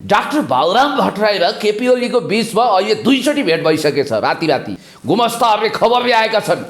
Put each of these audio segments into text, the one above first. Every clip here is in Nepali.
डाक्टर बाबुराम भट्टराई र केपी ओलीको बीचमा अहिले दुईचोटि भेट भइसकेछ। राति गुमस्ताहरूले खबरले आएका छन्।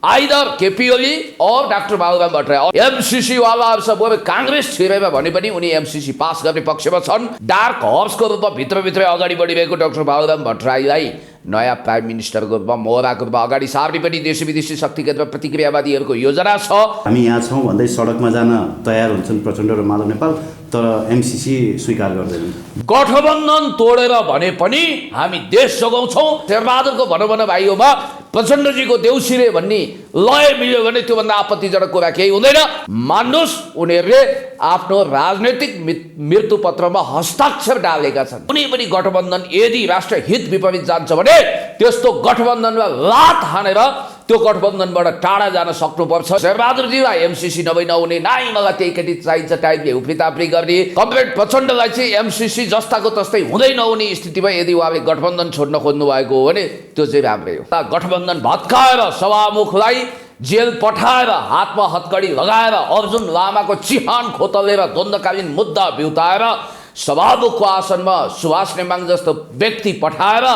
आइदर केपी ओली और डाक्टर बाबुराम भट्टराई एमसीसी वालाहरूसँग काङ्ग्रेस छिरेर भने पनि उनी एमसीसी पास गर्ने पक्षमा छन्। डार्क हर्सको रूपमा भित्रभित्रै अगाडि बढिरहेको डाक्टर बाबुराम भट्टराईलाई नयाँ प्राइम मिनिस्टरको रूपमा मोहराको रूपमा अगाडि सार्ने पनि देशी विदेशी शक्ति केन्द्र प्रतिक्रियावादीहरूको योजना छ। हामी यहाँ छौँ भन्दै सडकमा जान तयार हुन्छन् प्रचण्ड र माधव नेपाल, तर एमसीसी स्वीकार गर्दैनन्। गठबन्धन तोडेर भने पनि हामी देश जोगाउँछौँ। शेरबहादुरको भनौँ भाइयोमा प्रचण्डजीको देउसिरे भन्ने लय मिल्यो भने त्योभन्दा आपत्तिजनक कुरा केही हुँदैन। मान्नुहोस्, उनीहरूले आफ्नो राजनैतिक मृत्यु पत्रमा हस्ताक्षर डालेका छन्। कुनै पनि गठबन्धन यदि राष्ट्र हित विपरीत जान्छ भने त्यस्तो गठबन्धनमा लात हानेर त्यो गठबन्धनबाट टाढा जान सक्नुपर्छ। शेरबहादुरजीलाई एमसीसी नभई नहुने, नाइ मलाई त्यही केटी चाहिन्छ टाइपले उफ्रीताफ्री गर्ने, कमरेड प्रचण्डलाई चाहिँ एमसीसी जस्ताको तस्तै हुँदै नहुने स्थितिमा यदि उहाँले गठबन्धन छोड्न खोज्नु भएको हो भने त्यो चाहिँ राम्रै हो। गठबन्धन भत्काएर सभामुखलाई जेल पठाएर हातमा हतकडी लगाएर अर्जुन लामाको चिहान खोतलेर द्वन्द्वकालीन मुद्दा बिउताएर सभामुखको आसनमा सुभाष नेमाङ जस्तो व्यक्ति पठाएर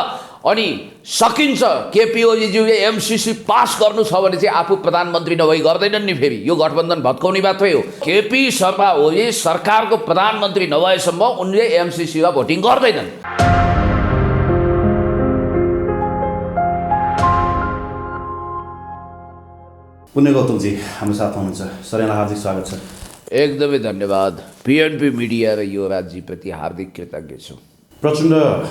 अनि सकिन्छ केपी ओलीज्यूले एमसीसी पास गर्नु छ भने चाहिँ आफू प्रधानमन्त्री नभई गर्दैनन् नि। फेरि यो गठबन्धन भत्काउने मात्रै हो। केपी शर्मा ओली सरकारको प्रधानमन्त्री नभएसम्म उनले एमसीसीमा भोटिङ गर्दैनन्। पुण्य गौतमजी हाम्रो साथ हुनुहुन्छ, सर यहाँलाई हार्दिक स्वागत छ। एकदमै धन्यवाद। पिएनपी मिडिया र यो राज्यप्रति हार्दिक कृतज्ञ छु। प्रचण्डले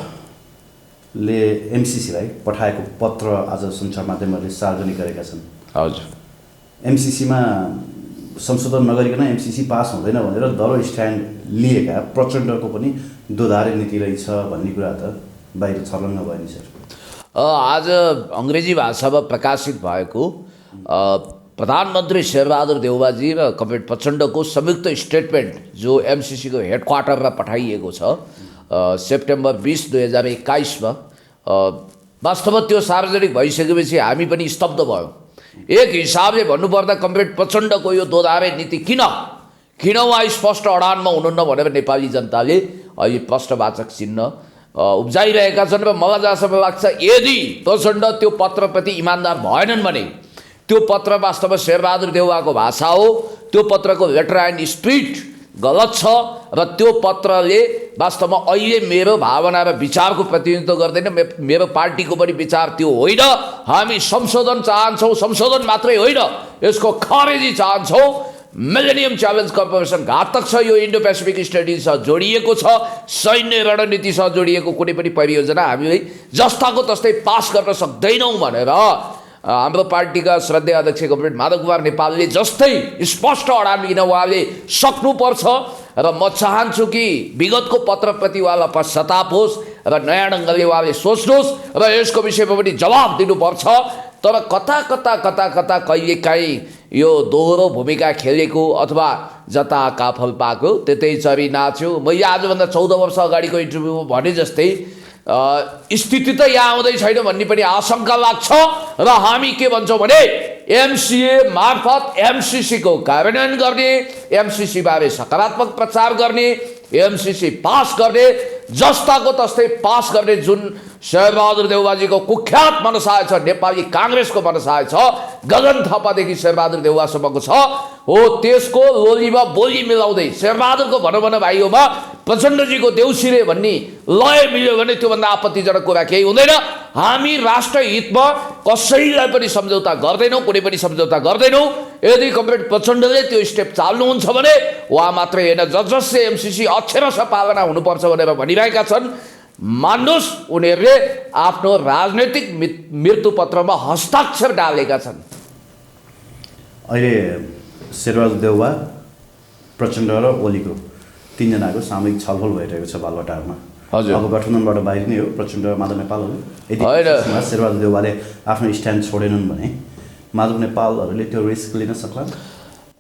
एमसीसीलाई पठाएको पत्र आज सञ्चार माध्यमहरूले सार्वजनिक गरेका छन्। हजुर, एमसीसीमा संशोधन नगरिकन एमसीसी पास हुँदैन भनेर दरो स्ट्यान्ड लिएका प्रचण्डको पनि दोधारे नीति रहेछ भन्ने कुरा त बाहिर छर्लङ्ग भयो नि सर। आज अङ्ग्रेजी भाषामा प्रकाशित भएको प्रधानमन्त्री शेरबहादुर देउवाजी र कमरेड प्रचण्डको संयुक्त स्टेटमेन्ट जो एमसीसीको हेडक्वार्टरमा पठाइएको छ सेप्टेम्बर 20, 2021 वास्तवमा त्यो सार्वजनिक भइसकेपछि हामी पनि स्तब्ध भयौँ। एक हिसाबले भन्नुपर्दा कमरेड प्रचण्डको यो दोधारे नीति किन उहाँ स्पष्ट अडानमा हुनुहुन्न भनेर नेपाली जनताले अहिले प्रश्नवाचक चिन्ह उब्जाइरहेका छन्। र मलाई जहाँसम्म लाग्छ यदि प्रचण्ड त्यो पत्रप्रति इमान्दार भएनन् भने त्यो पत्र वास्तवमा शेरबहादुर देउवाको भाषा हो। त्यो पत्रको लेटर एन्ड स्पिरिट गलत छ र त्यो पत्रले वास्तवमा अहिले मेरो भावना र विचारको प्रतिनिधित्व गर्दैन। मेरो पार्टीको पनि विचार त्यो होइन। हामी संशोधन चाहन्छौँ, संशोधन मात्रै होइन यसको खारेजी चाहन्छौँ। मिलेनियम च्यालेन्ज कर्पोरेसन घातक छ। यो इन्डो पेसिफिक स्टडिजसँग जोडिएको छ, सैन्य रणनीतिसँग जोडिएको कुनै पनि परियोजना हामीले जस्ताको तस्तै पास गर्न सक्दैनौँ भनेर हाम्रो पार्टीका श्रद्धेय अध्यक्ष कमरेड माधव कुमार नेपालले जस्तै स्पष्ट अडान लिन उहाँले सक्नुपर्छ। र म चाहन्छु कि विगतको पत्रप्रति उहाँलाई पश्चाताप होस् र नयाँ ढङ्गले उहाँले सोच्नुहोस् र यसको विषयमा पनि जवाब दिनुपर्छ। तर कता कहिलेकाहीँ यो दोहोरो भूमिका खेलेको अथवा जता काफल पाएको त्यतै चरी नाच्यो। मैले आजभन्दा 14 वर्ष अगाडिको इन्टरभ्यूमा भने जस्तै स्थिति त यहाँ आउँदै छैन भन्ने पनि आशंका लाग्छ। र हामी के भन्छौँ भने एमसिए मार्फत एमसीसीको कार्यान्वयन गर्ने, एमसीसी बारे सकारात्मक प्रचार गर्ने, एमसीसी पास गर्ने, जस्ताको तस्तै पास गर्ने जुन शेरबहादुर देउवाजीको कुख्यात मनसाय छ, नेपाली काङ्ग्रेसको मनसाय छ, गगन थापादेखि शेरबहादुर देउवासम्मको छ हो, त्यसको लोलीमा बोली मिलाउँदै शेरबहादुरको भनौँ भाइयोमा प्रचण्डजीको देउसिरे भन्ने लय मिल्यो भने त्योभन्दा आपत्तिजनक कुरा केही हुँदैन। हामी राष्ट्र हितमा कसैलाई पनि सम्झौता गर्दैनौँ, कुनै पनि सम्झौता गर्दैनौँ। यदि कमरेड प्रचण्डले त्यो स्टेप चाल्नुहुन्छ भने उहाँ मात्रै होइन जसले एमसीसी अक्षरशः पालना हुनुपर्छ भनेर भनिरहेका छन्। मान्नुहोस्, उनीहरूले आफ्नो राजनैतिक मृत्यु पत्रमा हस्ताक्षर डालेका छन्। अहिले शेरबहादुर देउवा, प्रचण्ड र ओलीको तीनजनाको सामूहिक छलफल भइरहेको छ बालुवाटारमा। हजुर, अब गठबन्धनबाट बाहिर नै हो प्रचण्ड र माधव नेपालहरू। यदि शेरबहादुर देउवाले आफ्नो स्ट्यान्ड छोडेनन् भने माधव नेपालहरूले त्यो रिस्क लिन सक्ला।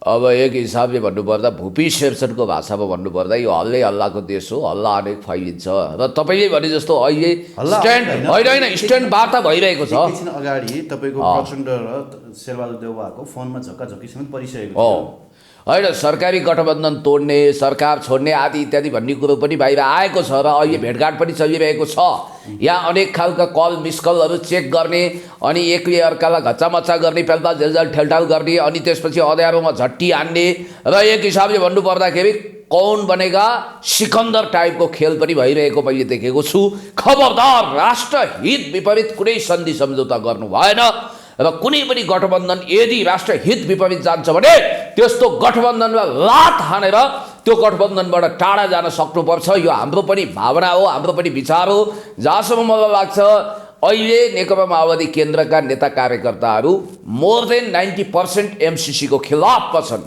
अब एक हिसाबले भन्नुपर्दा भुपी शेरचनको भाषामा भन्नुपर्दा यो हल्लै हल्लाको देश हो, हल्ला अनेक फैलिन्छ। र तपाईँले भने जस्तो अहिले स्ट्यान्ड होइन स्ट्यान्ड वार्ता भइरहेको छ। एकछिन अगाडि तपाईँको प्रचण्ड र शेरबहादुर देउवाको फोनमा झक्काझक्की समेत परिसकेको छ। होइन सरकारी गठबन्धन तोड्ने, सरकार छोड्ने आदि इत्यादि भन्ने कुरो पनि बाहिर आएको छ र अहिले भेटघाट पनि चलिरहेको छ। यहाँ अनेक खालका कल मिसकलहरू चेक गर्ने अनि एकले अर्कालाई घच्चामच्चा गर्ने, पेल्पाल झेलझाल ठेलठाल गर्ने अनि त्यसपछि अँध्यारोमा झट्टी हान्ने र एक हिसाबले भन्नुपर्दाखेरि कौन बनेगा सिकन्दर टाइपको खेल पनि भइरहेको मैले देखेको छु। खबरदार, राष्ट्रहित विपरीत कुनै सन्धि सम्झौता गर्नु भएन र कुनै पनि गठबन्धन यदि राष्ट्रहित विपरीत जान्छ भने त्यस्तो गठबन्धनमा लात हानेर त्यो गठबन्धनबाट टाढा जान सक्नुपर्छ। यो हाम्रो पनि भावना हो, हाम्रो पनि विचार हो। जहाँसम्म मलाई लाग्छ अहिले नेकपा माओवादी केन्द्रका नेता कार्यकर्ताहरू मोर देन 90% एमसिसीको खिलाफमा छन्।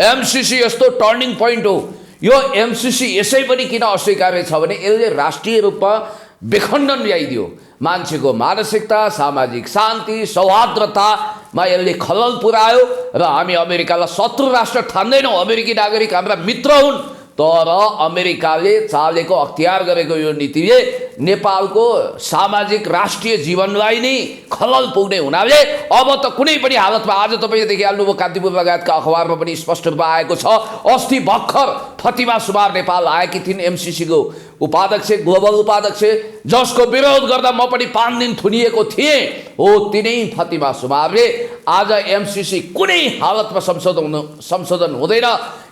एमसिसी यस्तो टर्निङ पोइन्ट हो। यो एमसिसी यसै पनि किन अस्वीकार्य छ भने यसले राष्ट्रिय रूपमा विखण्डन ल्याइदियो। मान्छेको मानसिकता, सामाजिक शान्ति, सौहार्द्रतामा यसले खलल पुर्यायो र हामी अमेरिकालाई शत्रु राष्ट्र ठान्दैनौँ। अमेरिकी नागरिक हाम्रा मित्र हुन्, तर अमेरिकाले चालेको अख्तियार गरेको यो नीतिले नेपालको सामाजिक राष्ट्रिय जीवनलाई नै खलल पुग्ने हुनाले अब त कुनै पनि हालतमा, आज तपाईँले देखिहाल्नुभयो कान्तिपुर लगायतका अखबारमा पनि स्पष्ट रूपमा आएको छ। अस्ति भर्खर फतिमा सुमार नेपाल आएकी थिइन्, एमसिसीको उपाध्यक्ष, ग्लोबल उपाध्यक्ष, जसको विरोध गर्दा म पनि 5 दिन थुनिएको थिएँ। हो तिनै फतिमा सुमारले आज एमसिसी कुनै हालतमा संशोधन हुँदैन,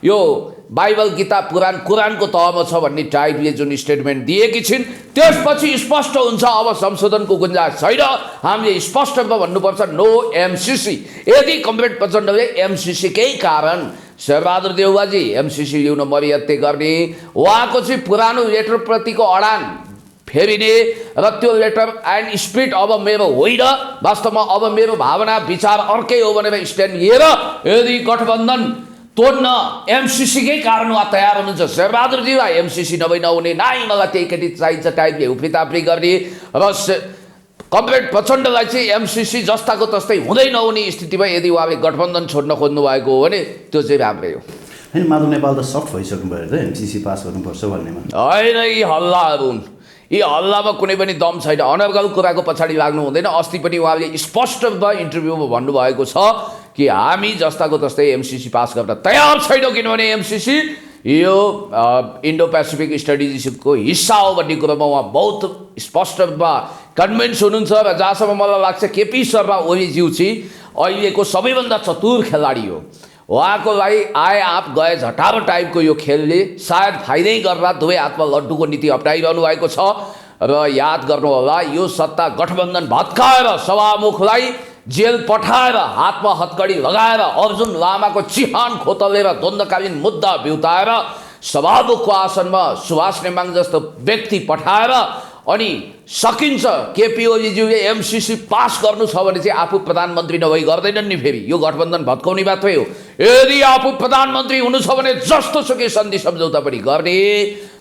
यो बाइबल, गीता, कुरानको तहमा छ भन्ने टाइपले जुन स्टेटमेन्ट दिएकी छिन् त्यसपछि स्पष्ट हुन्छ अब संशोधनको गुन्जाइस छैन। हामीले स्पष्ट रूपमा भन्नुपर्छ नो एमसिसी। यदि कमरेड प्रचण्डले एमसिसीकै कारण शेरबहादुर देउवाजी एमसिसी लिउन मरिहत्ते गर्ने, उहाँको चाहिँ पुरानो लेटरप्रतिको अडान फेरिने र त्यो लेटर एन्ड स्पिरिट अब मेरो होइन, वास्तवमा अब मेरो भावना विचार अर्कै हो भनेर स्ट्यान्ड लिएर यदि गठबन्धन तोड्न एमसिसीकै कारण उहाँ तयार हुनुहुन्छ, शेरबहादुरजीलाई एमसिसी नभई नहुने, नाइ मलाई त्यही केटी चाहिन्छ टाइपले उफ्रीताफ्री गर्ने र कमरेड प्रचण्डलाई चाहिँ एमसिसी जस्ताको तस्तै हुँदै नहुने स्थितिमा यदि उहाँले गठबन्धन छोड्न खोज्नु भएको हो भने त्यो चाहिँ राम्रै हो। होइन, माधव नेपाल त सफ्ट भइसक्नु पऱ्यो त एमसिसी पास गर्नुपर्छ भन्नेमा। होइन, यी हल्लाहरू हुन्, यी हल्लामा कुनै पनि दम छैन। अनर्गल कुराको पछाडि लाग्नु हुँदैन। अस्ति पनि उहाँले स्पष्ट रूपमा इन्टरभ्यूमा भन्नुभएको छ कि हामी जस्ताको तस्तै एमसिसी पास गर्न तयार छैनौँ, किनभने एमसिसी यो इन्डो पेसिफिक स्टडिजको हिस्सा हो भन्ने कुरोमा उहाँ बहुत स्पष्ट रूपमा कन्भिन्स हुनुहुन्छ। र जहाँसम्म मलाई लाग्छ केपी शर्मा ओलीज्यू चाहिँ अहिलेको सबैभन्दा चतुर खेलाडी हो। उहाँको लागि आए आप गए झटारो टाइपको यो खेलले सायद फाइदै गर्दा दुवै हातमा लड्डुको नीति अप्नाइरहनु भएको छ। र याद गर्नुहोला, यो सत्ता गठबन्धन भत्काएर सभामुखलाई जेल पठाएर हातमा हतकडी लगाएर अर्जुन लामाको चिहान खोतलेर द्वन्द्वकालीन मुद्दा बिउताएर सभामुखको आसनमा सुभाष नेमाङ जस्तो व्यक्ति पठाएर अनि सकिन्छ केपी ओलीज्यूले एमसिसी पास गर्नु छ भने चाहिँ आफू प्रधानमन्त्री नभई गर्दैनन् नि। फेरि यो गठबन्धन भत्काउने मात्रै हो। यदि आफू प्रधानमन्त्री हुनु छ भने जस्तो सुकै सन्धि सम्झौता पनि गर्ने।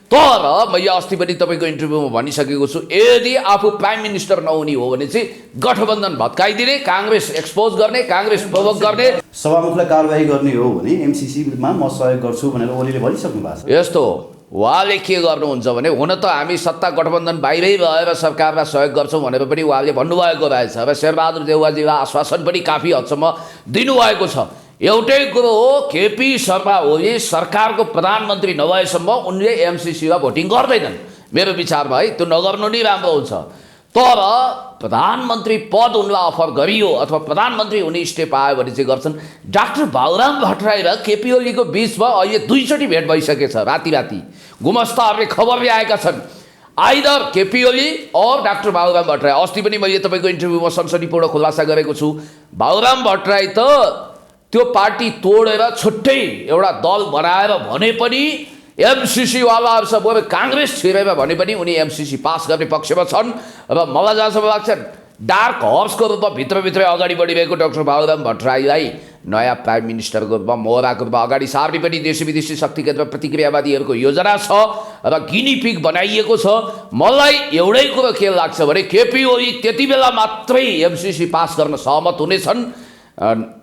तर मैले अस्ति पनि तपाईँको इन्टरभ्यूमा भनिसकेको छु, यदि आफू प्राइम मिनिस्टर नहुने हो भने चाहिँ गठबन्धन भत्काइदिने, काङ्ग्रेस एक्सपोज गर्ने, काङ्ग्रेस प्रवोक गर्ने, सभामुखलाई कारवाही गर्ने हो भने एमसिसीमा म सहयोग गर्छु भनेर ओलीले भनिसक्नु भएको छ। यस्तो उहाँले के गर्नुहुन्छ भने, हुन त हामी सत्ता गठबन्धन बाहिरै भएर सरकारलाई सहयोग गर्छौँ भनेर पनि उहाँले भन्नुभएको रहेछ र शेरबहादुर देउवाजीलाई आश्वासन पनि काफी हदसम्म दिनुभएको छ। एउटै कुरो हो, केपी शर्मा ओली सरकारको प्रधानमन्त्री नभएसम्म उनले एमसिसीमा भोटिङ गर्दैनन्। मेरो विचारमा है त्यो नगर्नु नै राम्रो हुन्छ। तर प्रधानमन्त्री पद उनलाई अफर गरियो अथवा प्रधानमन्त्री हुने स्टेप आयो भने चाहिँ गर्छन्। डाक्टर बाबुराम भट्टराई र केपी ओलीको बिचमा अहिले 2 चोटि भेट भइसकेछ। राति गुमस्ताहरूले खबर ल्याएका छन्, आइदर केपी ओली और डाक्टर बाबुराम भट्टराई। अस्ति पनि मैले तपाईँको इन्टरभ्यूमा सनसनीपूर्ण खुलासा गरेको छु। बाबुराम भट्टराई त त्यो पार्टी तोडेर छुट्टै एउटा दल बनाएर भने पनि एमसिसी वालाहरूसँग बरु काङ्ग्रेस छिरेर भने पनि उनी एमसिसी पास गर्ने पक्षमा छन्। र मलाई जहाँसम्म लाग्छ डार्क हर्सको रूपमा भित्रभित्रै अगाडि बढिरहेको डाक्टर बाबुराम भट्टराईलाई नयाँ प्राइम मिनिस्टरको रूपमा मोहराको रूपमा अगाडि सार्ने पनि देशी विदेशी शक्ति केन्द्र प्रतिक्रियावादीहरूको योजना छ र गिनीपिग बनाइएको छ। मलाई एउटै कुरो के लाग्छ भने केपी ओली त्यति बेला मात्रै एमसिसी पास गर्न सहमत हुनेछन्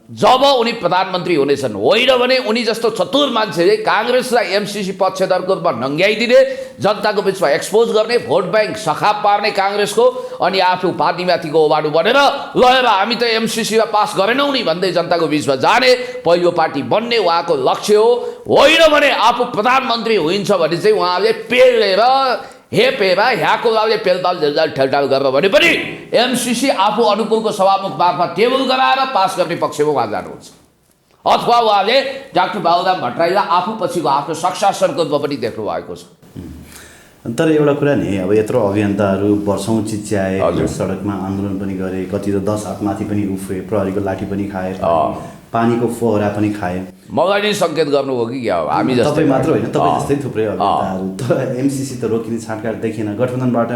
जब उनी प्रधानमन्त्री हुनेछन्, होइन भने उनी जस्तो चतुर मान्छेले काङ्ग्रेसलाई एमसिसी पक्षधरको रूपमा नङ्ग्याइदिने, जनताको बिचमा एक्सपोज गर्ने, भोट ब्याङ्क सखाप पार्ने काङ्ग्रेसको अनि आफ्नो पार्टीमाथिको ओबाडो बनेर ल हेर हामी त एमसिसीमा पास गरेनौँ नि भन्दै जनताको बिचमा जाने पहिलो पार्टी बन्ने उहाँको लक्ष्य हो। होइन भने आफू प्रधानमन्त्री हुन्छ भने चाहिँ उहाँले पेलेर हेपेर यहाँको लाउले पेलपाल झेलझाल ठेलठाल गरेर भने पनि एमसिसी आफू अनुकूलको सभामुख मार्फत टेबल गराएर पास गर्ने पक्षमा उहाँ जानुहुन्छ। अथवा उहाँले डाक्टर बाबुराम भट्टराईलाई आफू पछिको आफ्नो सक्सेसरको रूपमा पनि देख्नु भएको छ। तर एउटा कुरा नि, अब यत्रो अभियन्ताहरू वर्षौँ चिच्याए, सडकमा आन्दोलन पनि गरे, कति त 10 हात माथि पनि उफ्रे, प्रहरीको लाठी पनि खाए, पानीको फोहरा पनि खाए। मलाई नि सङ्केत गर्नु हो कि क्या हो? हामी जस्तै तपाईँ मात्र होइन, तपाईँ जस्तै थुप्रै अभियन्ताहरू। तर एमसिसी त रोकिने छाँटकाट देखिएन। गठबन्धनबाट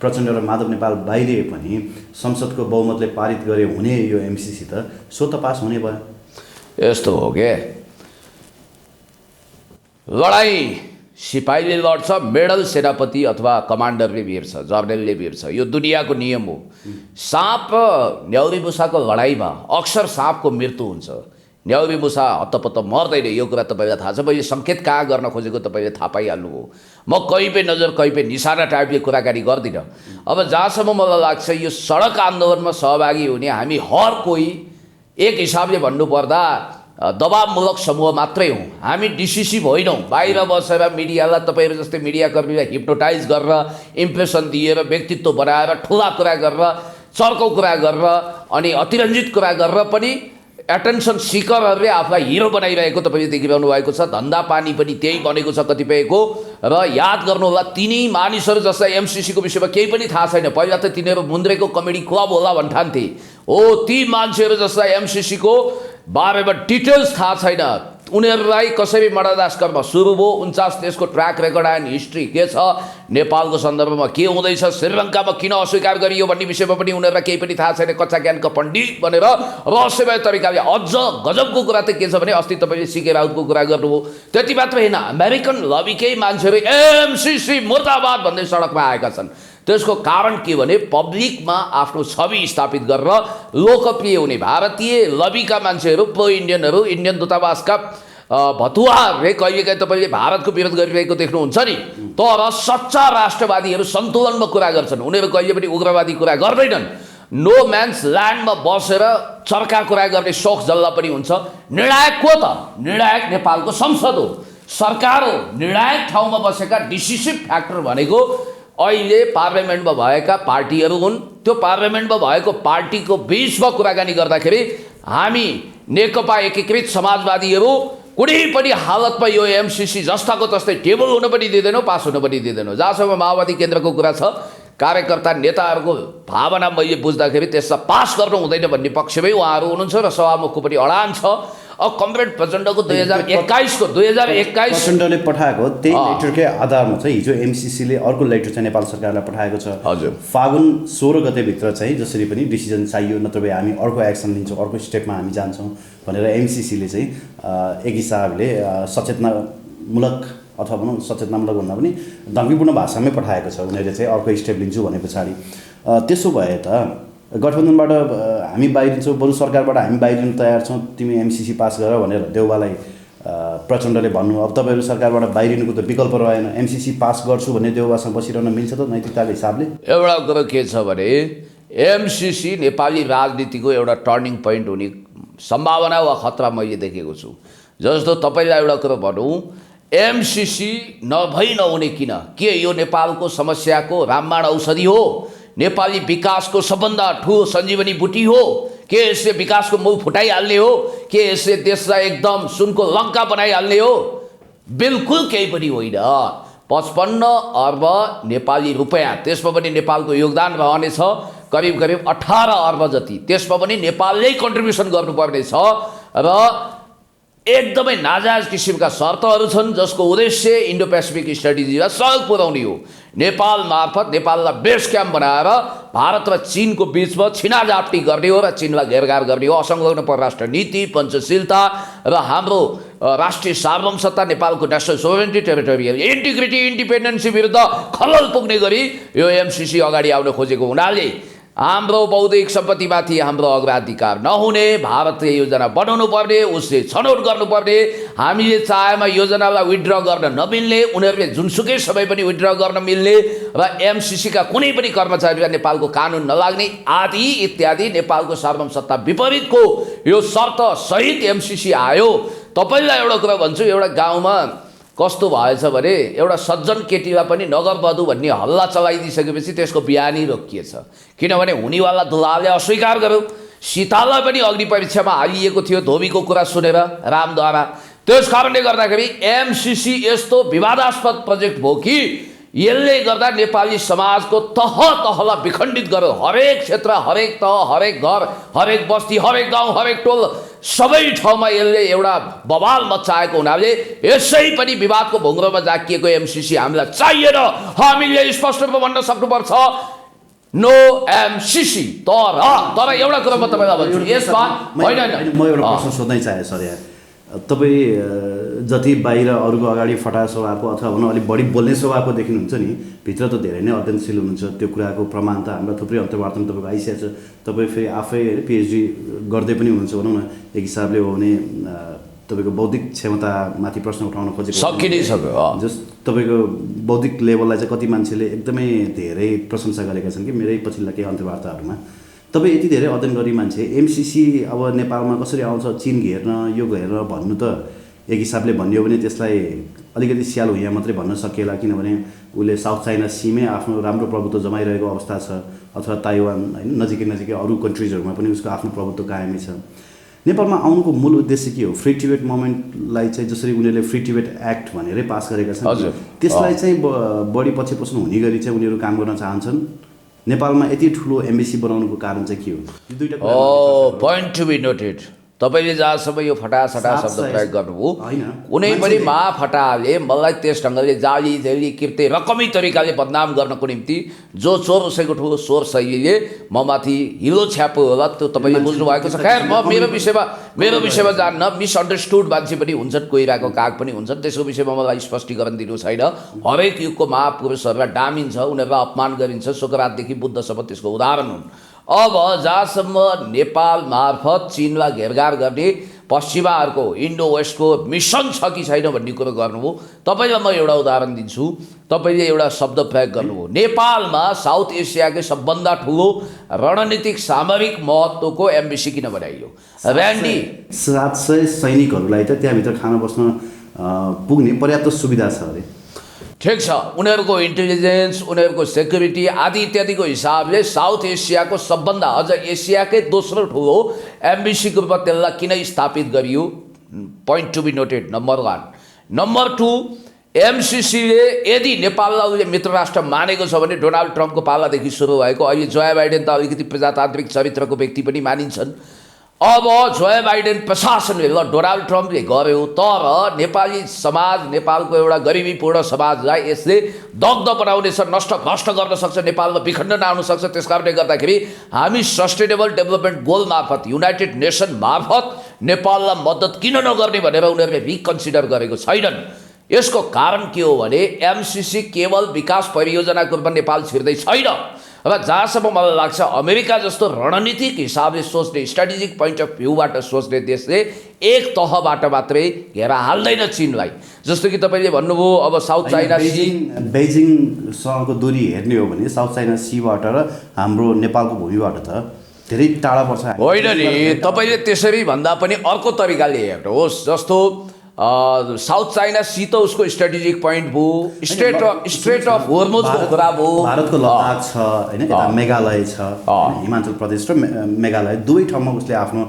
प्रचण्ड र माधव नेपाल बाहिरिए पनि संसदको बहुमतले पारित गरे हुने यो एमसिसी त सो त पास हुने भयो। यस्तो हो के, लडाइँ सिपाहीले लड्छ, मेडल सेनापति अथवा कमान्डरले भिर्छ, जर्नलले भिर्छ। यो दुनियाँको नियम हो। साँप न्याउरी मुसाको लडाइँमा अक्सर साँपको मृत्यु हुन्छ, न्याउरी मुसा हत्तपत्त मर्दैन। यो कुरा तपाईँलाई थाहा छ। मैले सङ्केत कहाँ गर्न खोजेको तपाईँले थाहा पाइहाल्नु हो। म कहीँ पे नजर कहीँ पे निशाना टाइपले कुराकानी गर्दिनँ। अब जहाँसम्म मलाई लाग्छ यो सडक आन्दोलनमा सहभागी हुने हामी हर कोही एक हिसाबले भन्नुपर्दा दबावमूलक समूह मात्रै हौँ। हामी डिसिसिभ होइनौँ। बाहिर बसेर मिडियालाई तपाईँहरू जस्तै मिडियाकर्मीलाई हिप्नोटाइज गरेर, इम्प्रेसन दिएर, व्यक्तित्व बनाएर, ठुला कुरा गरेर, चर्को कुरा गरेर अनि अतिरञ्जित कुरा गरेर पनि एटेन्सन सिकरहरूले आफूलाई हिरो बनाइरहेको तपाईँले देखिरहनु भएको छ। धन्दा पानी पनि त्यही बनेको छ कतिपयको। र याद गर्नुहोला, तिनी मानिसहरू जस्ता एमसिसीको विषयमा केही पनि थाहा छैन। पहिला त तिनीहरू मुन्द्रेको कमेडी क्लब होला भन्ठान्थे। हो, ती मान्छेहरू जस्ता एमसिसीको बारेमा डिटेल्स थाहा छैन। उनीहरूलाई कसरी मडादास्करमा सुरु भयो, 49 देशको ट्र्याक रेकर्ड एन्ड हिस्ट्री के छ, नेपालको सन्दर्भमा के हुँदैछ, श्रीलङ्कामा किन अस्वीकार गरियो भन्ने विषयमा पनि उनीहरूलाई केही पनि थाहा छैन। कच्चा ज्ञानको पण्डित भनेर रहस्यमय तरिकाले। अझ गजबको कुरा त के छ भने अस्ति तपाईँले सिके राउतको कुरा गर्नुभयो। त्यति मात्र होइन, अमेरिकन लबीकै मान्छेहरू एमसिसी मुर्दाबाद भन्दै सडकमा आएका छन्। त्यसको कारण के भने पब्लिकमा आफ्नो छवि स्थापित गरेर लोकप्रिय हुने भारतीय लबीका मान्छेहरू, प्रो इन्डियनहरू, इन्डियन दूतावासका भतुवाहरूले कहिलेकाहीँ तपाईँले भारतको विरोध गरिरहेको देख्नुहुन्छ नि। तर सच्चा राष्ट्रवादीहरू सन्तुलनमा कुरा गर्छन्। उनीहरू कहिले पनि उग्रवादी कुरा गर्दैनन्। नो म्यान्स ल्यान्डमा बसेर चर्का कुरा गर्ने सोख जल्ला पनि हुन्छ। निर्णायक को त? निर्णायक नेपालको संसद हो, सरकार हो। निर्णायक ठाउँमा बसेका डिसिसिभ फ्याक्टर भनेको अहिले पार्लियामेन्टमा भएका पार्टीहरू हुन्। त्यो पार्लियामेन्टमा भएको पार्टीको बिचमा कुराकानी गर्दाखेरि हामी नेकपा एकीकृत समाजवादीहरू कुनै पनि हालतमा यो एमसिसी जस्ताको तस्तै टेबल हुन पनि दिँदैनौँ, पास हुन पनि दिँदैनौँ। जहाँसम्म माओवादी केन्द्रको कुरा छ, कार्यकर्ता नेताहरूको भावना मैले बुझ्दाखेरि त्यसलाई पास गर्नु हुँदैन भन्ने पक्षमै उहाँहरू हुनुहुन्छ र सभामुखको पनि अडान छ। अब कमरेड प्रचण्डको 2021 प्रचण्डले पठाएको त्यही लेटरकै आधारमा चाहिँ हिजो एमसिसीले अर्को लेटर चाहिँ नेपाल सरकारलाई पठाएको छ। हजुर, फागुन 16 गतेभित्र चाहिँ जसरी पनि डिसिजन चाहियो, नत्र भए हामी अर्को एक्सन लिन्छौँ, अर्को स्टेपमा हामी जान्छौँ भनेर एमसिसीले चाहिँ एक हिसाबले सचेतनामूलक अथवा भनौँ सचेतनामूलक भन्दा पनि धम्कीपूर्ण भाषामै पठाएको छ। उनीहरूले चाहिँ अर्को स्टेप लिन्छु भने पछाडि त्यसो भए त गठबन्धनबाट हामी बाहिरिन्छौँ, बरु सरकारबाट हामी बाहिरिनु तयार छौँ, तिमी एमसिसी पास गर भनेर देउबालाई प्रचण्डले भन्नु। अब तपाईँहरू सरकारबाट बाहिरिनुको त विकल्प रहेन। एमसिसी पास गर्छु भन्ने देउबासँग बसिरहन मिल्छ त नैतिकताको हिसाबले? एउटा कुरो के छ भने एमसिसी नेपाली राजनीतिको एउटा टर्निङ पोइन्ट हुने सम्भावना वा खतरा मैले देखेको छु। जस्तो तपाईँलाई एउटा कुरो भनौँ, एमसिसी नभई नहुने किन? के यो नेपालको समस्याको रामबाण औषधि हो? नेपाली विकासको सबभन्दा ठुलो सञ्जीवनी बुटी हो? के यसले विकासको मूल फुटाइहाल्ने हो? के यसले देशलाई एकदम सुनको लङ्का बनाइहाल्ने हो? बिल्कुल केही पनि होइन। 55 अर्ब नेपाली रुपियाँ, त्यसमा पनि नेपालको योगदान रहनेछ करिब 18 अर्ब जति। त्यसमा पनि नेपालले कन्ट्रिब्युसन गर्नुपर्ने छ र एकदमै नाजायज किसिमका शर्तहरू छन् जसको उद्देश्य इन्डो पेसिफिक स्ट्राटेजीलाई सहयोग पुर्याउने हो। नेपाल मार्फत नेपाललाई बेस क्याम्प बनाएर भारत र चीनको बिचमा छिनाझाप्टी गर्ने हो र चीनलाई घेरघार गर्ने हो। असंलग्न परराष्ट्र नीति, पञ्चशीलता र हाम्रो राष्ट्रिय सार्वभौमसत्ता, नेपालको national sovereignty, territorial integrity, independency विरुद्ध खलल पुग्ने गरी यो एमसिसी अगाडि आउन खोजेको हुनाले हाम्रो बौद्धिक सम्पत्तिमाथि हाम्रो अग्राधिकार नहुने, भारतले योजना बनाउनु पर्ने, उसले छनौट गर्नुपर्ने, हामीले चाहेमा योजनालाई विथड्र गर्न नमिल्ने, उनीहरूले जुनसुकै समय पनि विथड्र गर्न मिल्ने र एमसिसीका कुनै पनि कर्मचारीलाई नेपालको कानुन नलाग्ने आदि इत्यादि नेपालको सार्वभौमसत्ता विपरीतको यो शर्त सहित एमसिसी आयो। तपाईँलाई एउटा कुरा भन्छु, एउटा गाउँमा कस्तो भएछ भने एउटा सज्जन केटीलाई पनि नगरवधु भन्ने हल्ला चलाइदिइसकेपछि त्यसको बिहा नै रोकिएछ, किनभने हुनेवाला दुलाले अस्वीकार गर्यो। सीतालाई पनि अग्नि परीक्षामा हालिएको थियो धोबीको कुरा सुनेर रामद्वारा। त्यस कारणले गर्दाखेरि एमसिसी यस्तो विवादास्पद प्रोजेक्ट भयो कि यसले गर्दा नेपाली समाजको तह तहलाई विखण्डित गर्यो। हरेक क्षेत्र, हरेक तह, हरेक घर, हरेक बस्ती, हरेक गाउँ, हरेक टोल, सबै ठाउँमा यसले एउटा बवाल मचाएको हुनाले यसै पनि विवादको भुङ्ग्रोमा जाकिएको एमसिसी हामीलाई चाहिएन। हामीले स्पष्ट रूपमा भन्न सक्नुपर्छ, नो एमसिसी। तर एउटा कुरा म तपाईँलाई भन्छु, यसमा होइन, म एउटा प्रश्न सोध्नै चाहेँ सर। यहाँ तपाईँ जति बाहिर अरूको अगाडि फटा स्वभावको अथवा भनौँ अलिक बढी बोल्ने स्वभावको देखिनुहुन्छ नि, भित्र त धेरै नै अध्ययनशील हुनुहुन्छ। त्यो कुराको प्रमाण त हामीलाई थुप्रै अन्तर्वार्ता तपाईँको आइसकेको छ। तपाईँ फेरि आफै पिएचडी गर्दै पनि हुनुहुन्छ भनौँ न, एक हिसाबले हो भने तपाईँको बौद्धिक क्षमतामाथि प्रश्न उठाउन खोजेको सकिनै सक्यो। जस तपाईँको बौद्धिक लेभललाई चाहिँ कति मान्छेले एकदमै धेरै प्रशंसा गरेका छन् कि मेरै पछिल्ला केही अन्तर्वार्ताहरूमा। तपाईँ यति धेरै अध्ययन गर्ने मान्छे, एमसिसी अब नेपालमा कसरी आउँछ चिन घेर्न, यो घेर्न भन्नु त एक हिसाबले भनियो भने त्यसलाई अलिकति स्याल हुँ यहाँ मात्रै भन्न सकिएला, किनभने उसले साउथ चाइना सीमै आफ्नो राम्रो प्रभुत्व जमाइरहेको अवस्था छ, अथवा ताइवान होइन नजिकै नजिकै अरू कन्ट्रिजहरूमा पनि उसको आफ्नो प्रभुत्व कायमै छ। नेपालमा आउनुको मूल उद्देश्य के हो? फ्री टिबेट मुभमेन्टलाई चाहिँ जसरी उनीहरूले फ्री टिबेट एक्ट भनेरै पास गरेका छन्, त्यसलाई चाहिँ बढी पछि पोषण हुने गरी चाहिँ उनीहरू काम गर्न चाहन्छन्। नेपालमा यति ठुलो एम्बेसी बनाउनुको कारण चाहिँ के हो? यो दुईटा पोइन्ट टु बी नोटेड। तपाईँले जहाँसम्म यो फटासटा शब्द प्रयोग गर्नुभयो, कुनै पनि महाफटाले मलाई त्यस ढङ्गले जाली झेली कृत्य रकमी तरिकाले बदनाम गर्नको निम्ति जो चोर उसैको ठुलो स्वर शैलीले म माथि हिलो छ्यापो होला, त्यो तपाईँले बुझ्नु भएको छ। खैर, म मेरो विषयमा जान्न, मिसअन्डरस्टुड मान्छे पनि हुन्छन्, कोइराको काग पनि हुन्छन्, त्यसको विषयमा मलाई स्पष्टीकरण दिनु छैन। हरेक युगको महापुरुषहरूलाई डामिन्छ, उनीहरूलाई अपमान गरिन्छ, सोक्रातदेखि बुद्धसम्म त्यसको उदाहरण हुन्। अब जहाँसम्म नेपाल मार्फत चीनलाई घेरघार गर्ने पश्चिमाहरूको इन्डो वेस्टको मिसन छ कि छैन भन्ने कुरो गर्नुभयो। तपाईँलाई म एउटा उदाहरण दिन्छु। तपाईँले एउटा शब्द प्रयोग गर्नुभयो, नेपालमा साउथ एसियाकै सबभन्दा ठुलो रणनीतिक सामरिक महत्त्वको एम्बेसी किन बनाइयो? ऱ्यान्डी 700 सैनिकहरूलाई त त्यहाँभित्र खान बस्न पुग्ने पर्याप्त सुविधा छ अरे। ठिक छ, उनीहरूको इन्टेलिजेन्स, उनीहरूको सेक्युरिटी आदि इत्यादिको हिसाबले साउथ एसियाको सबभन्दा, अझ एसियाकै दोस्रो ठुलो एम्बेसीको रूपमा त्यसलाई किन स्थापित गरियो? Point to be noted, number 1। Number 2, एमसिसीले यदि नेपाललाई उसले मित्र राष्ट्र मानेको छ भने डोनाल्ड ट्रम्पको पालादेखि सुरु भएको, अहिले जो बाइडेन त अलिकति प्रजातान्त्रिक चरित्रको व्यक्ति पनि मानिन्छन्। अब जो बाइडेन प्रशासनले ल डोनाल्ड ट्रम्पले गर्यो, तर नेपाली समाज, नेपालको एउटा गरिबीपूर्ण समाजलाई यसले दग्ध बनाउनेछ, नष्ट भ्रष्ट गर्न सक्छ, नेपालमा विखण्डन आउन सक्छ। त्यस कारणले गर्दाखेरि हामी सस्टेनेबल डेभलपमेन्ट गोल मार्फत, युनाइटेड नेसन मार्फत नेपाललाई मद्दत किन नगर्ने भनेर उनीहरूले रिकन्सिडर गरेको छैनन्। यसको कारण के हो भने एमसिसी केवल विकास परियोजनाको रूपमा नेपाल छिर्दै छैन। र जहाँसम्म मलाई लाग्छ अमेरिका जस्तो रणनीतिक हिसाबले सोच्ने, स्ट्राटेजिक पोइन्ट अफ भ्यूबाट सोच्ने देशले एक तहबाट मात्रै घेरा हाल्दैन चीनलाई। जस्तो कि तपाईँले भन्नुभयो अब साउथ चाइना सी, बेजिङसँगको दूरी हेर्ने हो भने साउथ चाइना सीबाट र हाम्रो नेपालको भूमिबाट त धेरै टाढा पर्छ। होइन नि, तपाईँले त्यसरी भन्दा पनि अर्को तरिकाले हेर्नुहोस्। जस्तो साउथ चाइना सी त उसको स्ट्रेटेजिक पोइन्ट भयो, स्ट्रेट अफ होर्मुजको कुरा भयो, भारतको लद्दाख छ होइन, यता मेघालय छ, हिमाचल प्रदेश र मेघालय दुवै ठाउँमा उसले आफ्नो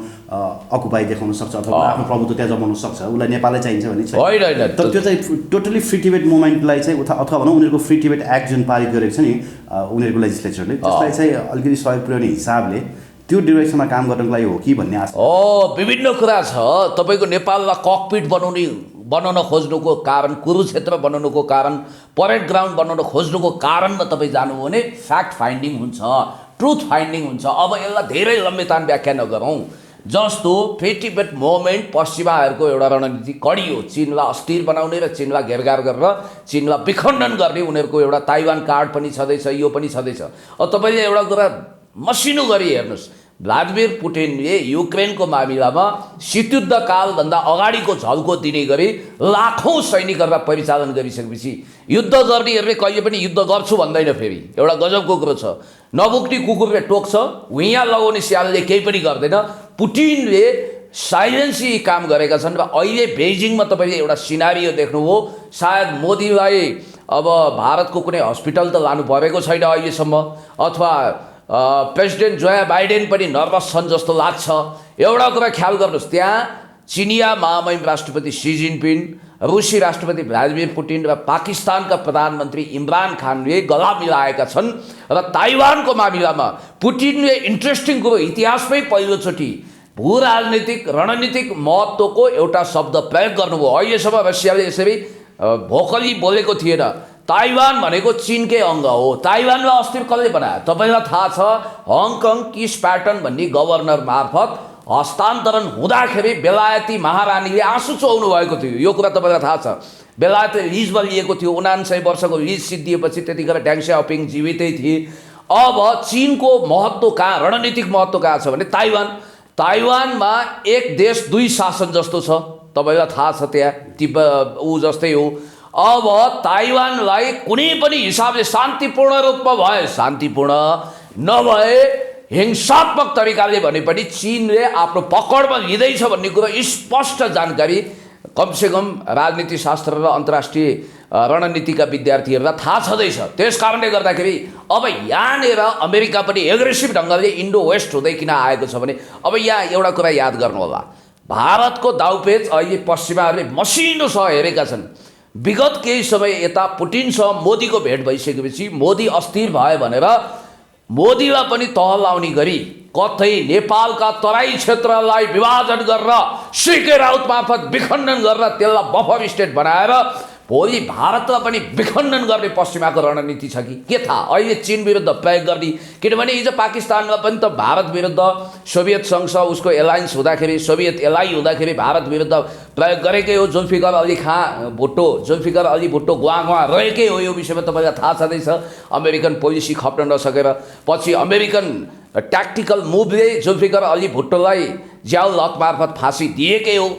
अकुपाई देखाउन सक्छ अथवा आफ्नो प्रभुत्व त्यहाँ जमाउन सक्छ। उसलाई नेपालै चाहिन्छ भने छैन। तर त्यो चाहिँ टोटली फ्री टिबेट मुभमेन्टलाई चाहिँ अथवा भनौँ उनीहरूको फ्री टिबेट एक्ट जुन पारित गरेको छ नि उनीहरूको लेजिस्लेचरले, त्यसलाई चाहिँ अलिकति सहयोग पुर्याउने हिसाबले त्यो डिरेक्सनमा काम गर्नको लागि हो कि भन्ने आशा। विभिन्न कुरा छ। तपाईँको नेपाललाई ककपिट बनाउन खोज्नुको कारण, कुरुक्षेत्र बनाउनुको कारण, परेड ग्राउन्ड बनाउन खोज्नुको कारणमा तपाईँ जानुभयो भने फ्याक्ट फाइन्डिङ हुन्छ, ट्रुथ फाइन्डिङ हुन्छ। अब यसलाई धेरै लम्बेतान व्याख्या नगरौँ। जस्तो फ्री टिबेट मुभमेन्ट पश्चिमाहरूको एउटा रणनीति कडी हो, चीनलाई अस्थिर बनाउने र चीनलाई घेरघार गरेर चीनलाई विखण्डन गर्ने। उनीहरूको एउटा ताइवान कार्ड पनि छँदैछ, यो पनि छँदैछ। अब तपाईँले एउटा कुरा मसिनो गरी हेर्नुहोस्, भ्लादिमिर पुटिनले युक्रेनको मामिलामा शीतयुद्धकालभन्दा अगाडिको झल्को दिने गरी लाखौँ सैनिकहरूलाई परिचालन गरिसकेपछि युद्ध गर्नेहरूले कहिले पनि युद्ध गर्छु भन्दैन। फेरि एउटा गजबको कुरो छ, नबुक्ने कुकुरले टोक्छ, भुइँया लगाउने स्यालले केही पनि गर्दैन। पुटिनले साइलेन्सी काम गरेका छन् र अहिले बेजिङमा तपाईँले एउटा सिनारियो देख्नुभयो, सायद मोदीलाई अब भारतको कुनै हस्पिटल त लानु परेको छैन अहिलेसम्म, अथवा प्रेसिडेन्ट जो बाइडेन पनि नर्भस छन् जस्तो लाग्छ। एउटा कुरा ख्याल गर्नुहोस्, त्यहाँ चिनिया महामहिम राष्ट्रपति सी जिनपिङ, रुसी राष्ट्रपति भ्लादिमिर पुटिन र पाकिस्तानका प्रधानमन्त्री इमरान खानले गला मिलाएका छन्। र ताइवानको मामिलामा पुटिनले इन्ट्रेस्टिङ कुरो, इतिहासमै पहिलोचोटि भू राजनीतिक रणनीतिक महत्त्वको एउटा शब्द प्रयोग गर्नुभयो। अहिलेसम्म रसियाले यसरी भोकली बोलेको थिएन। ताइवान भनेको चीनकै अङ्ग हो। ताइवानलाई अस्ति कसले बनायो तपाईँलाई थाहा छ? हङकङ किस प्याटर्न भन्ने गभर्नर मार्फत हस्तान्तरण हुँदाखेरि बेलायती महारानीले आँसु चुहाउनु भएको थियो। यो कुरा तपाईँलाई थाहा छ? बेलायतले लिजमा लिएको थियो, 79 वर्षको लिज सिद्धिएपछि त्यतिखेर ड्याङ स्याओपिङ जीवितै थिए। अब चीनको महत्त्व कहाँ, रणनीतिक महत्त्व कहाँ छ भने ताइवानमा एक देश दुई शासन जस्तो छ, तपाईँलाई थाहा छ? त्यहाँ ऊ जस्तै हो। अब ताइवानलाई कुनै पनि हिसाबले शान्तिपूर्ण रूपमा भए, शान्तिपूर्ण नभए हिंसात्मक तरिकाले भने पनि चीनले आफ्नो पकडमा लिँदैछ भन्ने कुरो स्पष्ट जानकारी कमसेकम राजनीति शास्त्र र अन्तर्राष्ट्रिय रणनीतिका विद्यार्थीहरूलाई थाहा छँदैछ। त्यस कारणले गर्दाखेरि अब यहाँनिर अमेरिका पनि एग्रेसिभ ढङ्गले इन्डो वेस्ट हुँदै किन आएको छ भने, अब यहाँ एउटा कुरा याद गर्नु होला, भारतको दाउपेच अहिले पश्चिमाहरूले मसिनो छ हेरेका छन्। विगत केही समय यता पुटिनसँग मोदीको भेट भइसकेपछि मोदी अस्थिर भयो भनेर मोदीलाई पनि तह लाउने गरी कतै नेपालका तराई क्षेत्रलाई विभाजन गरेर सीके राउत मार्फत विखण्डन गरेर त्यसलाई बफर स्टेट बनाएर भोलि भारतलाई पनि विखण्डन गर्ने पश्चिमाको रणनीति छ कि के थाहा? अहिले चीन विरुद्ध प्रयोग गर्ने, किनभने हिजो पाकिस्तानमा पनि त भारत विरुद्ध सोभियत सङ्घसँग उसको एलायन्स हुँदाखेरि, सोभियत एलाइ हुँदाखेरि भारत विरुद्ध प्रयोग गरेकै हो। जुल्फिकर अली भुट्टो गुवा रहेकै हो। यो विषयमा तपाईँलाई थाहा छँदैछ। अमेरिकन पोलिसी खप्न नसकेर पछि अमेरिकन ट्याक्टिकल मुभले जुल्फिकर अली भुट्टोलाई ज्याउ लक मार्फत फाँसी दिएकै हो।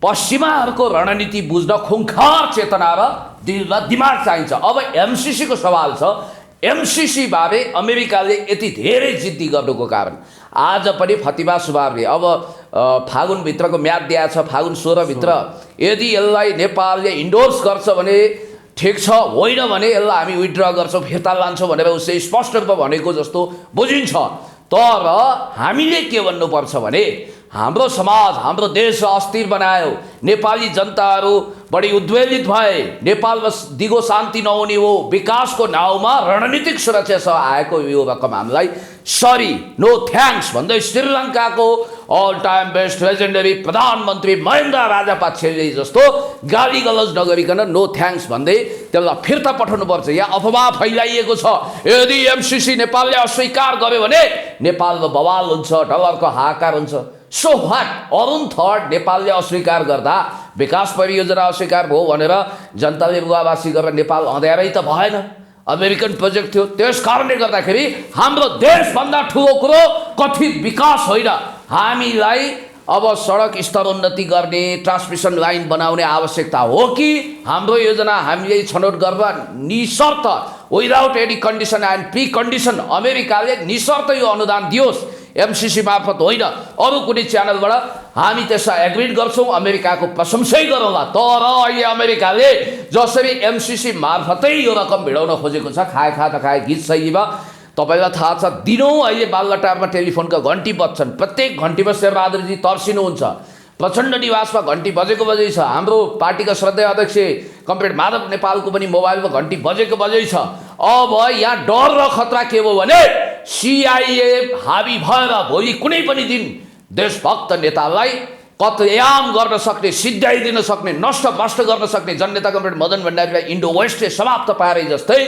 पश्चिमाहरूको रणनीति बुझ्न खुङ्खार चेतना र दिमाग चाहिन्छ। अब एमसिसीको सवाल छ, एमसिसी बारे अमेरिकाले यति धेरै जिद्दी गर्नुको कारण आज पनि फतिमा सुब्बाले अब फागुनभित्रको म्याद दिएको छ, फागुन 16 भित्र यदि यसलाई नेपालले इन्डोर्स गर्छ भने ठिक छ, होइन भने यसलाई हामी विथड्र गर्छौँ, फिर्ता लान्छौँ भनेर उसले स्पष्ट रूपमा भनेको जस्तो बुझिन्छ। तर हामीले के भन्नुपर्छ भने हाम्रो समाज, हाम्रो देश अस्थिर बनायो, नेपाली जनताहरू बढी उद्वेलित भए, नेपालमा दिगो शान्ति नहुने हो, विकासको नाउँमा रणनीतिक सुरक्षासँग आएको यो रकम हामीलाई सरी नो थ्याङ्क्स भन्दै श्रीलङ्काको अल टाइम बेस्ट लेजेन्डरी प्रधानमन्त्री महेन्द्र राजापाक्षेले जस्तो गाली गलौज नगरिकन नो थ्याङ्क्स भन्दै त्यसलाई फिर्ता पठाउनुपर्छ। यहाँ अफवाह फैलाइएको छ यदि एमसिसी नेपालले अस्वीकार गर्यो भने नेपालमा बवाल हुन्छ, डलरको हाहाकार हुन्छ। So what? अरुण थर्ड नेपालले अस्वीकार गर्दा विकास परियोजना अस्वीकार भयो भनेर जनताले रुवावासी गरेर नेपाल अँध्यारै त भएन, अमेरिकन प्रोजेक्ट थियो। त्यस कारणले गर्दाखेरि हाम्रो देशभन्दा ठुलो कुरो कथित विकास होइन, हामीलाई अब सडक स्तरोन्नति गर्ने, ट्रान्समिसन लाइन बनाउने आवश्यकता हो कि हाम्रो योजना हामीले छनौट गरेर निशर्त without any condition and precondition अमेरिकाले निशर्त यो अनुदान दियोस्, एमसिसी मार्फत होइन अरू कुनै च्यानलबाट हामी त्यसलाई एग्रिड गर्छौँ, अमेरिकाको प्रशंसै गरौँला। तर अहिले अमेरिकाले जसरी एमसिसी मार्फतै यो रकम भिडाउन खोजेको छ, खाए गीत शैलीमा तपाईँलाई थाहा छ, दिनौँ अहिले बालटारमा टेलिफोनका घन्टी बज्छन्, प्रत्येक घन्टीमा शेरबहादुरजी तर्सिनुहुन्छ। प्रचण्ड निवासमा घन्टी बजेको बजै छ, हाम्रो पार्टीका श्रद्धेय अध्यक्ष कमरेड माधव नेपालको पनि मोबाइलमा घन्टी बजेको बजै छ। अब यहाँ डर र खतरा के हो भने सिआइए हाबी भएर भोलि कुनै पनि दिन देशभक्त नेतालाई कतलेआम गर्न सक्ने, सिद्ध्याइदिन सक्ने, नष्ट गर्न सक्ने जननेता कमरेड मदन भण्डारीलाई इन्डो वेस्टले समाप्त पारे जस्तै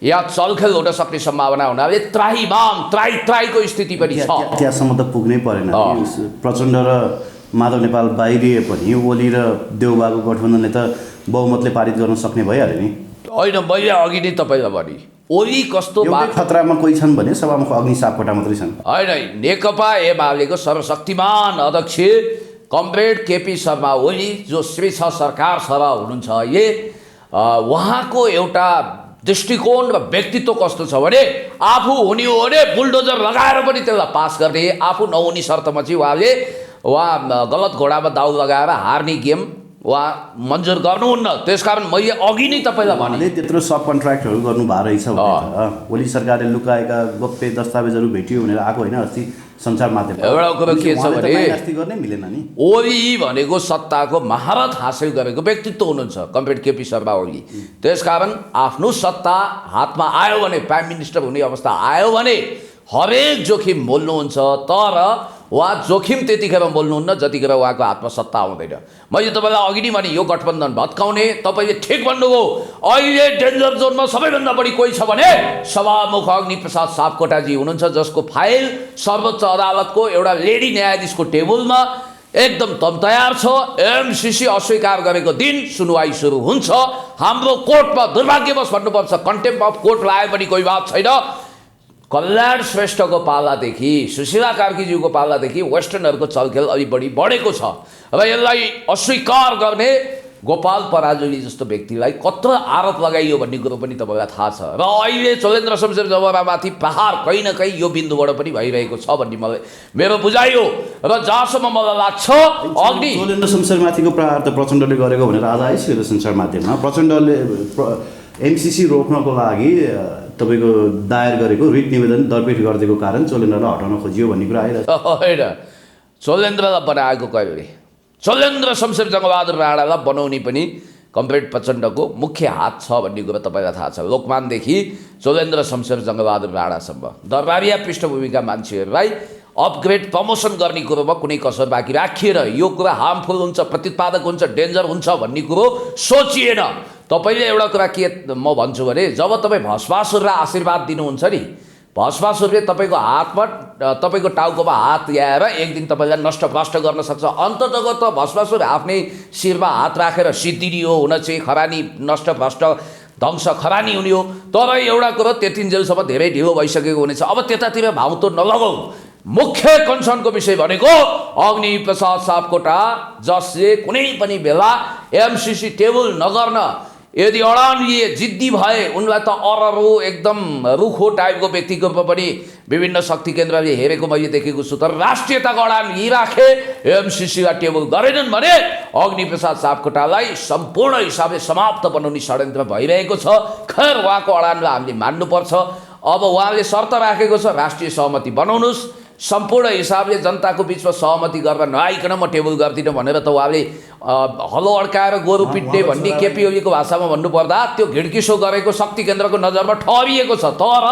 यहाँ चलखेल हुन सक्ने सम्भावना हुनाले त्राईको स्थिति पनि छ। त्यहाँसम्म त पुग्नै परेन। प्रचण्ड र माधव नेपाल बाहिरिए पनि ओली र देउबाको गठबन्धनले त बहुमतले पारित गर्न सक्ने भइहाल्यो नि। होइन, मैले अघि नै तपाईँलाई भने ओली कस्तो एउटै खतरामा कोही छन् भने सभामुख अग्नि सापकोटा मात्रै छन्। होइन, नेकपा एमालेको सर्वशक्तिमान अध्यक्ष कमरेड केपी शर्मा ओली जो श्री छ सरकार सभा हुनुहुन्छ अहिले, उहाँको एउटा दृष्टिकोण र व्यक्तित्व कस्तो छ भने आफू हुने हो भने बुलडोजर लगाएर पनि त्यसलाई पास गर्ने, आफू नहुने शर्तमा चाहिँ उहाँ गलत घोडामा दाउ लगाएर हार्ने गेम उहाँ मन्जुर गर्नुहुन्न। त्यसकारण मैले अघि नै तपाईँलाई भने त्यत्रो सब कन्ट्र्याक्टहरू गर्नुभएको रहेछ भनेर ओली सरकारले लुकाएका गोप्य दस्तावेजहरू भेटियो भनेर आएको होइन अस्ति सञ्चार माध्यम। एउटा कुरो के छ भने गर्नै मिलेन नि। ओली भनेको सत्ताको महारत हासिल गरेको व्यक्तित्व हुनुहुन्छ कमरेड केपी शर्मा ओली। त्यसकारण आफ्नो सत्ता हातमा आयो भने, प्राइम मिनिस्टर हुने अवस्था आयो भने हरेक जोखिम बोल्नुहुन्छ, तर उहाँ जोखिम त्यतिखेर बोल्नुहुन्न जतिखेर उहाँको हातमा सत्ता आउँदैन। मैले तपाईँलाई अघि नै भने यो गठबन्धन भत्काउने, तपाईँले ठिक भन्नुभयो। अहिले डेन्जर जोनमा सबैभन्दा बढी कोही छ भने सभामुख अग्निप्रसाद सापकोटाजी हुनुहुन्छ, जसको फाइल सर्वोच्च अदालतको एउटा लेडी न्यायाधीशको टेबलमा एकदम तयार छ। एमसीसी अस्वीकार गरेको दिन सुनवाई सुरु हुन्छ। हाम्रो कोर्टमा दुर्भाग्यवश भन्नुपर्छ कन्टेम्प्ट अफ कोर्ट लाग्यो पनि कोही बात छैन। कल्याण श्रेष्ठको पालादेखि सुशीला कार्कीज्यूको पालादेखि वेस्टर्नहरूको चलखेल अलि बढी बढेको छ र यसलाई अस्वीकार गर्ने गोपाल पराजुली जस्तो व्यक्तिलाई कत्रो आरोप लगाइयो भन्ने कुरो पनि तपाईँलाई थाहा छ। र अहिले चोलेन्द्र शमशेर जमरामाथि प्रहार कहीँ न कहीँ यो बिन्दुबाट पनि भइरहेको छ भन्ने मलाई मेरो बुझाइ हो। र जहाँसम्म मलाई लाग्छ अग्नि चोलेन्द्र शमशेरमाथिको प्रहार त प्रचण्डले गरेको भनेर आज आइसक्यो सञ्चार माध्यममा। प्रचण्डले एमसीसी रोक्नको लागि तपाईँको दायर गरेको रिट निवेदन दरपेट गरिदिएको कारण चोलेन्द्रलाई हटाउन खोजियो भन्ने कुरा आइरहेको छ। होइन, चोलेन्द्रलाई बनाएको कहिले? चोलेन्द्र शमशेर जङ्गबहादुर राणालाई बनाउने पनि कमरेड प्रचण्डको मुख्य हात छ भन्ने कुरो तपाईँलाई थाहा छ। लोकमानदेखि चोलेन्द्र शमशेर जङ्गबहादुर राणासम्म दरबारिया पृष्ठभूमिका मान्छेहरूलाई अपग्रेड प्रमोसन गर्ने कुरोमा कुनै कसर बाँकी राखिएर यो कुरा हार्मफुल हुन्छ, प्रतिपादक हुन्छ, डेन्जर हुन्छ भन्ने कुरो सोचिएन। तपाईँले एउटा कुरा के म भन्छु भने जब तपाईँ भस्मासुरलाई आशीर्वाद दिनुहुन्छ नि, भस्मासुरले तपाईँको हातमा तपाईँको टाउकोमा हात ल्याएर एक दिन तपाईँलाई नष्टभ्रष्ट गर्न सक्छ। अन्ततः त भस्मासुर आफ्नै शिरमा हात राखेर सिद्धिनी हो, हुन चाहिँ खरानी नष्टभ्रष्ट ध्वंस खरानी हुने हो। तर एउटा कुरो त्यतिन्जेलसम्म धेरै ढिलो भइसकेको हुनेछ। अब त्यतातिर भाउ त नलगाऊ। मुख्य कन्सर्नको विषय भनेको अग्नि प्रसाद सापकोटा, जसले कुनै पनि बेला एमसीसी टेबल नगर्न यदि अडान लिए जिद्दी भए उनलाई त अररो एकदम रुखो टाइपको व्यक्तिको रूपमा पनि विभिन्न शक्ति केन्द्रले हेरेको मैले देखेको छु। तर राष्ट्रियताको अडान लिइराखे एमसीसीलाई टेबल गरेनन् भने अग्निप्रसाद सापकोटालाई सम्पूर्ण हिसाबले समाप्त बनाउने षड्यन्त्र भइरहेको छ। खैर, उहाँको अडानलाई हामीले मान्नुपर्छ। अब उहाँले शर्त राखेको छ राष्ट्रिय सहमति बनाउनुहोस्, सम्पूर्ण हिसाबले जनताको बिचमा सहमति गरेर नआइकन म टेबल गर्दिनँ भनेर त उहाँले हलो अड्काएर गोरु पिट्ने भन्ने केपी ओलीको भाषामा भन्नुपर्दा त्यो घिड्किसो गरेको शक्ति केन्द्रको नजरमा ठहरिएको छ। तर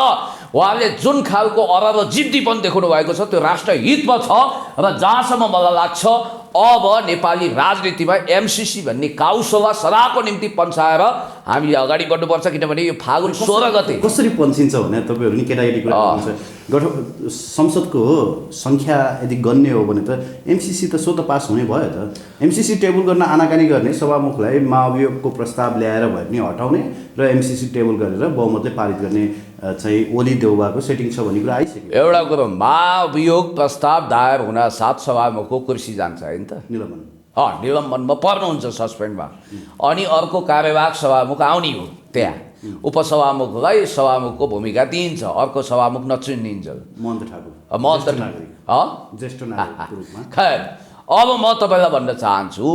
उहाँले जुन खालको अरर जिद्दीपन देखाउनु भएको छ त्यो राष्ट्र हितमा छ। र जहाँसम्म मलाई लाग्छ अब नेपाली राजनीतिमा एमसीसी भन्ने काउसोला सदाको निम्ति पन्साएर हामीले अगाडि बढ्नुपर्छ। किनभने यो फागुन 16 गते कसरी पन्सिन्छ भने तपाईँहरू नि केटाकेटी कुरा गर्नुहुन्छ, संसदको सङ्ख्या यदि गन्ने हो भने त एमसीसी त सो त पास हुने भयो त। एमसीसी टेबल गर्न आनाकानी गर्ने सभामुखलाई महाभियोगको प्रस्ताव ल्याएर भए पनि हटाउने र एमसीसी टेबल गरेर बहुमतले पारित गर्ने चाहिँ ओली देउबाको सेटिङ छ भन्ने कुरा आइसक्यो। एउटा कुरो, महाभियोग प्रस्ताव दायर हुन साथ सभामुखको कुर्सी जान्छ होइन त, निलम्बन निलम्बनमा पर्नुहुन्छ सस्पेन्डमा। अनि अर्को कार्यवाहक सभामुख आउने हो, त्यहाँ उपसभामुखलाई सभामुखको भूमिका दिइन्छ, अर्को सभामुख नचुनिन्छ। महन्त ठाकुर ज्येष्ठ नागरिकको रूपमा। खैर, अब म तपाईँलाई भन्न चाहन्छु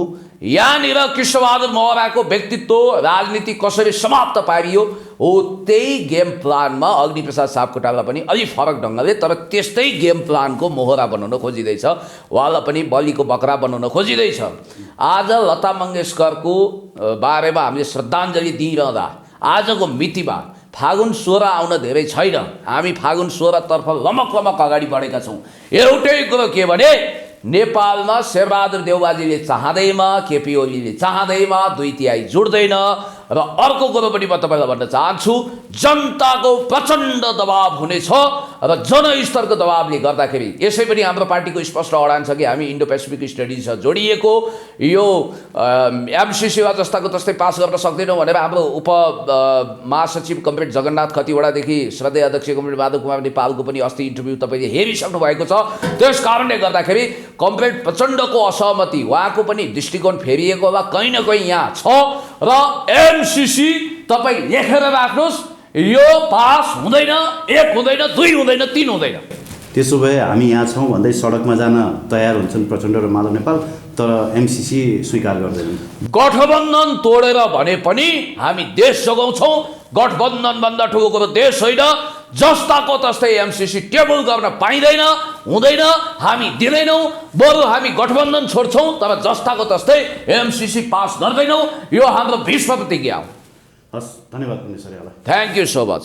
यहाँनिर कृष्णबहादुर महराको व्यक्तित्व राजनीति कसरी समाप्त पारियो हो त्यही गेम प्लानमा अग्निप्रसाद सापकोटालाई पनि अलि फरक ढङ्गले तर त्यस्तै गेम प्लानको मोहरा बनाउन खोजिँदैछ, उहाँलाई पनि बलिको बकरा बनाउन खोजिँदैछ। आज लता मङ्गेशकरको बारेमा हामीले श्रद्धाञ्जली दिइरहँदा आजको मितिमा फागुन 16 आउन धेरै छैन, हामी फागुन 16 तर्फ लमक अगाडि बढेका छौँ। एउटै कुरो के भने नेपालमा शेरबहादुर देउबाजीले चाहँदैमा, केपी ओलीले चाहँदैमा 2/3 जुट्दैन र अर्को कुरो पनि म तपाईँलाई भन्न चाहन्छु, जनताको प्रचण्ड दबाव हुनेछ र जनस्तरको दबावले गर्दाखेरि यसै पनि हाम्रो पार्टीको स्पष्ट अडान छ कि हामी इन्डो पेसिफिक स्टडिजसँग जोडिएको, यो एमसिसी वा जस्ताको तस्तै पास गर्न सक्दैनौँ भनेर हाम्रो उप महासचिव कमरेड जगन्नाथ खतिवडादेखि श्रद्धेय अध्यक्ष कमरेड माधव कुमार नेपालको पनि अस्ति इन्टरभ्यू तपाईँले हेरिसक्नु भएको छ। त्यस कारणले गर्दाखेरि कमरेड प्रचण्डको असहमति, उहाँको पनि दृष्टिकोण फेरिएको वा कहीँ न कहीँ यहाँ छ र एमसिसी तपाईँ लेखेर राख्नुहोस्, यो पास हुँदैन, 1 हुँदैन, 2 हुँदैन, 3 हुँदैन। त्यसो भए हामी यहाँ छौँ भन्दै सडकमा जान तयार हुन्छन् प्रचण्ड र माधव नेपाल, तर एमसिसी स्वीकार गर्दैनन्। गठबन्धन तोडेर भने पनि हामी देश जोगाउँछौँ। गठबन्धनभन्दा ठुलो कुरो देश होइन। जस्ताको तस्तै एमसिसी टेबल गर्न पाइँदैन, हुँदैन, हामी दिँदैनौँ। बरु हामी गठबन्धन छोड्छौँ तर जस्ताको तस्तै एमसिसी पास गर्दैनौँ। यो हाम्रो भीष्म प्रतिज्ञा हो। हस्, धन्यवाद पुण्य sir. Thank you so much.